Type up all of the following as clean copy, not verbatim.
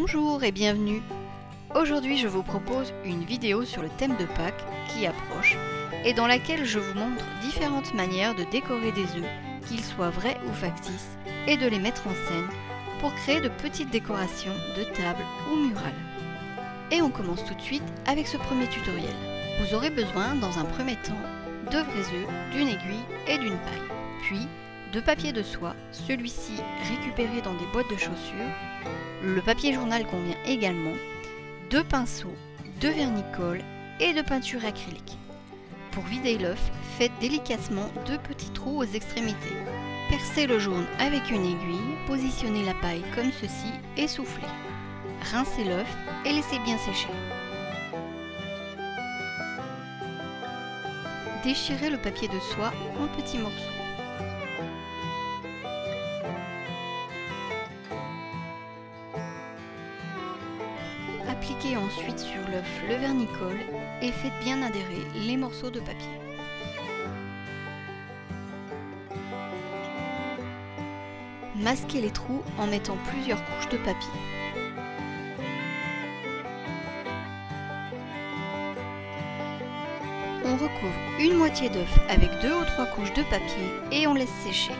Bonjour et bienvenue. Aujourd'hui je vous propose une vidéo sur le thème de Pâques qui approche et dans laquelle je vous montre différentes manières de décorer des œufs, qu'ils soient vrais ou factices, et de les mettre en scène pour créer de petites décorations de table ou murales. Et on commence tout de suite avec ce premier tutoriel. Vous aurez besoin dans un premier temps de vrais œufs, d'une aiguille et d'une paille, puis de papier de soie, celui-ci récupéré dans des boîtes de chaussures. Le papier journal convient également, de pinceaux, de vernis-colle et de peinture acrylique. Pour vider l'œuf, faites délicatement deux petits trous aux extrémités. Percez le jaune avec une aiguille, positionnez la paille comme ceci et soufflez. Rincez l'œuf et laissez bien sécher. Déchirez le papier de soie en petits morceaux. Appliquez ensuite sur l'œuf le vernis-colle et faites bien adhérer les morceaux de papier. Masquez les trous en mettant plusieurs couches de papier. On recouvre une moitié d'œuf avec 2 ou 3 couches de papier et on laisse sécher.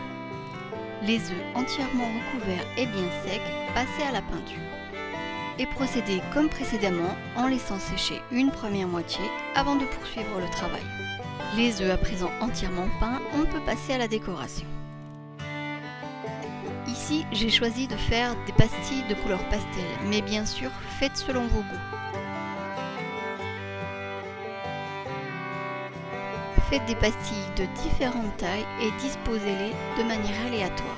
Les œufs entièrement recouverts et bien secs, passez à la peinture. Et procédez comme précédemment en laissant sécher une première moitié avant de poursuivre le travail. Les œufs à présent entièrement peints, on peut passer à la décoration. Ici, j'ai choisi de faire des pastilles de couleur pastel, mais bien sûr, faites selon vos goûts. Faites des pastilles de différentes tailles et disposez-les de manière aléatoire.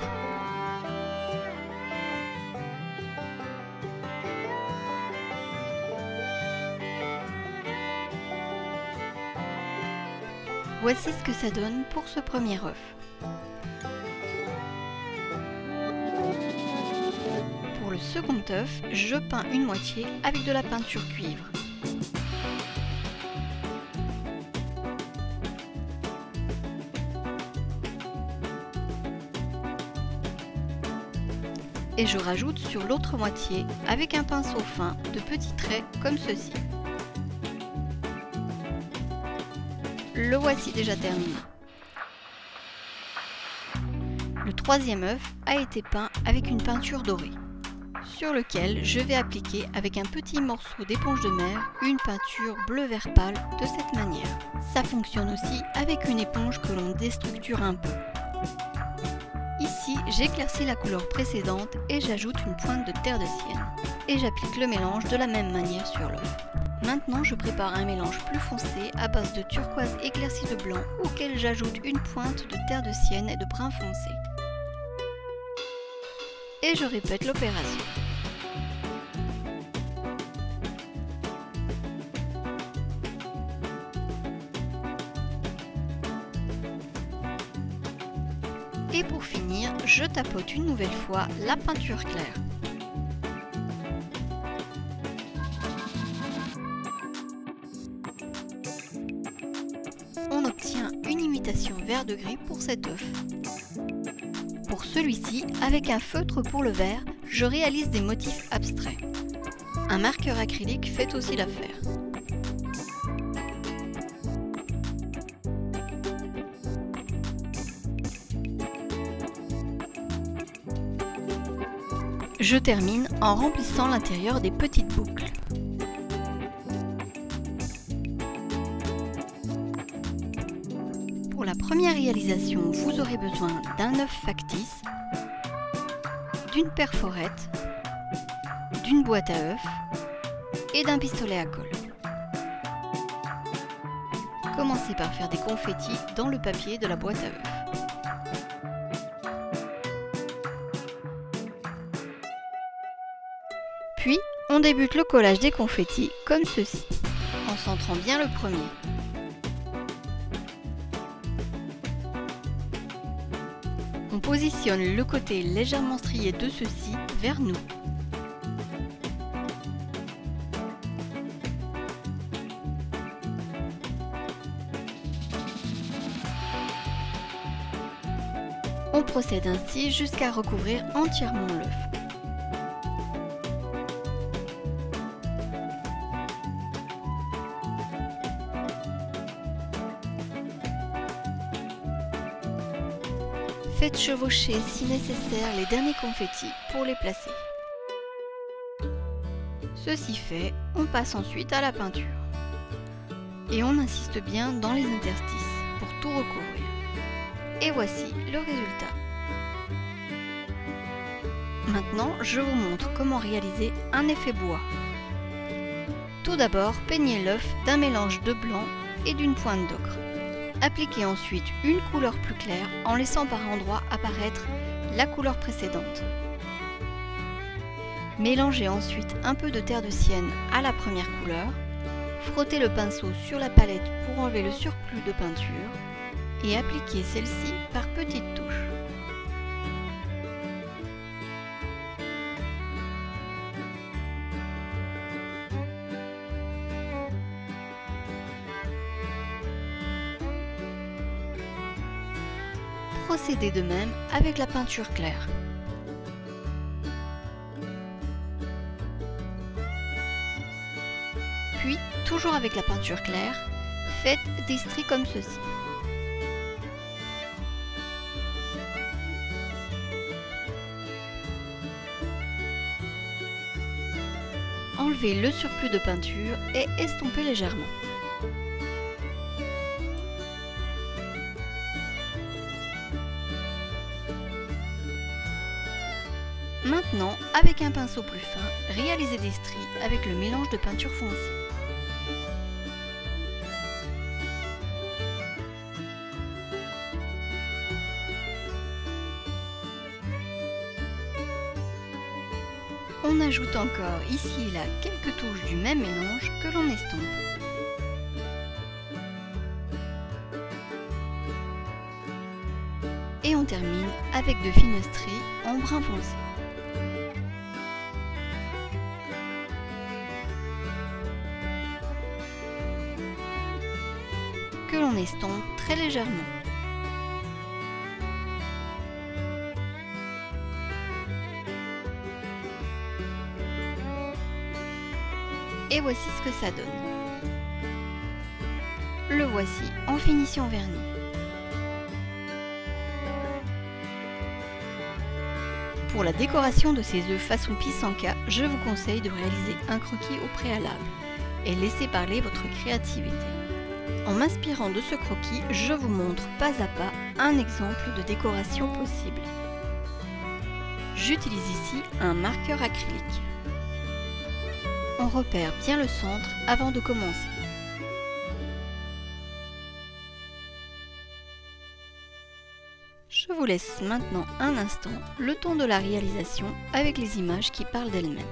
Voici ce que ça donne pour ce premier œuf. Pour le second œuf, je peins une moitié avec de la peinture cuivre. Et je rajoute sur l'autre moitié avec un pinceau fin de petits traits comme ceci. Le voici déjà terminé. Le troisième œuf a été peint avec une peinture dorée, sur lequel je vais appliquer avec un petit morceau d'éponge de mer une peinture bleu-vert pâle de cette manière. Ça fonctionne aussi avec une éponge que l'on déstructure un peu. Ici, j'éclaircis la couleur précédente et j'ajoute une pointe de terre de sienne. Et j'applique le mélange de la même manière sur l'œuf. Maintenant, je prépare un mélange plus foncé à base de turquoise éclairci de blanc auquel j'ajoute une pointe de terre de sienne et de brun foncé. Et je répète l'opération. Et pour finir, je tapote une nouvelle fois la peinture claire. On obtient une imitation vert de gris pour cet œuf. Pour celui-ci, avec un feutre pour le vert, je réalise des motifs abstraits. Un marqueur acrylique fait aussi l'affaire. Je termine en remplissant l'intérieur des petites boucles. Pour la première réalisation, vous aurez besoin d'un œuf factice, d'une perforette, d'une boîte à œufs et d'un pistolet à colle. Commencez par faire des confettis dans le papier de la boîte à œufs. Puis, on débute le collage des confettis comme ceci, en centrant bien le premier. On positionne le côté légèrement strié de ceci vers nous. On procède ainsi jusqu'à recouvrir entièrement l'œuf. Faites chevaucher si nécessaire les derniers confettis pour les placer. Ceci fait, on passe ensuite à la peinture. Et on insiste bien dans les interstices pour tout recouvrir. Et voici le résultat. Maintenant, je vous montre comment réaliser un effet bois. Tout d'abord, peignez l'œuf d'un mélange de blanc et d'une pointe d'ocre. Appliquez ensuite une couleur plus claire en laissant par endroits apparaître la couleur précédente. Mélangez ensuite un peu de terre de sienne à la première couleur. Frottez le pinceau sur la palette pour enlever le surplus de peinture et appliquez celle-ci par petites touches. Procédez de même avec la peinture claire. Puis, toujours avec la peinture claire, faites des stries comme ceci. Enlevez le surplus de peinture et estompez légèrement. Maintenant, avec un pinceau plus fin, réalisez des stries avec le mélange de peinture foncée. On ajoute encore ici et là quelques touches du même mélange que l'on estompe. Et on termine avec de fines stries en brun foncé. Que l'on estompe très légèrement. Et voici ce que ça donne. Le voici en finition vernis. Pour la décoration de ces œufs façon pissenka, je vous conseille de réaliser un croquis au préalable et laisser parler votre créativité. En m'inspirant de ce croquis, je vous montre pas à pas un exemple de décoration possible. J'utilise ici un marqueur acrylique. On repère bien le centre avant de commencer. Je vous laisse maintenant un instant le temps de la réalisation avec les images qui parlent d'elles-mêmes.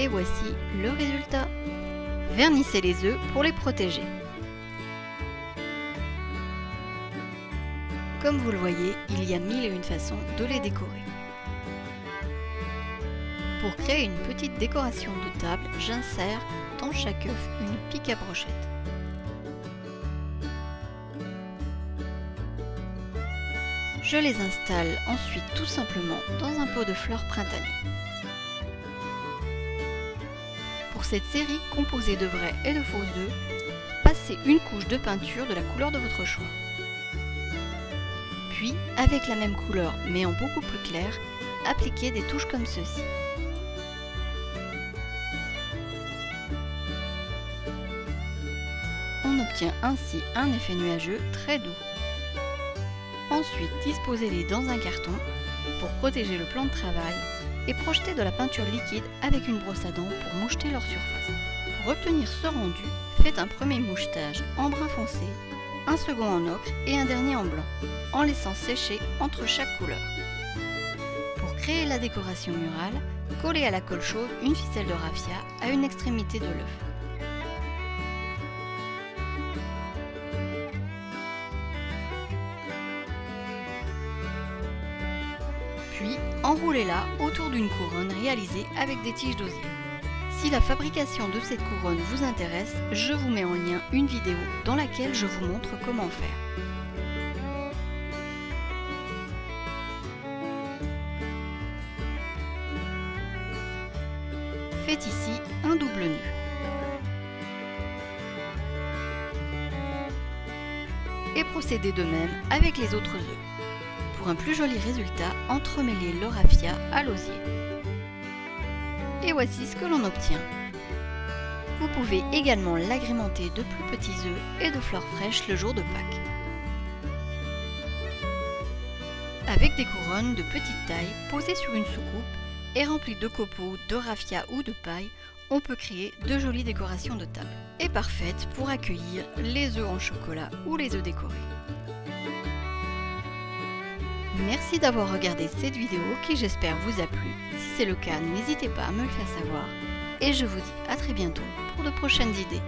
Et voici le résultat. Vernissez les œufs pour les protéger. Comme vous le voyez, il y a 1001 façons de les décorer. Pour créer une petite décoration de table, j'insère dans chaque œuf une pique à brochette. Je les installe ensuite tout simplement dans un pot de fleurs printanier. Pour cette série composée de vrais et de faux œufs, passez une couche de peinture de la couleur de votre choix. Puis, avec la même couleur mais en beaucoup plus clair, appliquez des touches comme ceci. On obtient ainsi un effet nuageux très doux. Ensuite, disposez-les dans un carton pour protéger le plan de travail et projetez de la peinture liquide avec une brosse à dents pour moucheter leur surface. Pour obtenir ce rendu, faites un premier mouchetage en brun foncé, un second en ocre et un dernier en blanc, en laissant sécher entre chaque couleur. Pour créer la décoration murale, collez à la colle chaude une ficelle de raffia à une extrémité de l'œuf. Puis, enroulez-la autour d'une couronne réalisée avec des tiges d'osier. Si la fabrication de cette couronne vous intéresse, je vous mets en lien une vidéo dans laquelle je vous montre comment faire. Faites ici un double nœud. Et procédez de même avec les autres œufs. Pour un plus joli résultat, entremêlez le raffia à l'osier. Et voici ce que l'on obtient. Vous pouvez également l'agrémenter de plus petits œufs et de fleurs fraîches le jour de Pâques. Avec des couronnes de petite taille posées sur une soucoupe et remplies de copeaux, de raffia ou de paille, on peut créer de jolies décorations de table. Et parfaites pour accueillir les œufs en chocolat ou les œufs décorés. Merci d'avoir regardé cette vidéo qui j'espère vous a plu. Si c'est le cas, n'hésitez pas à me le faire savoir. Et je vous dis à très bientôt pour de prochaines idées.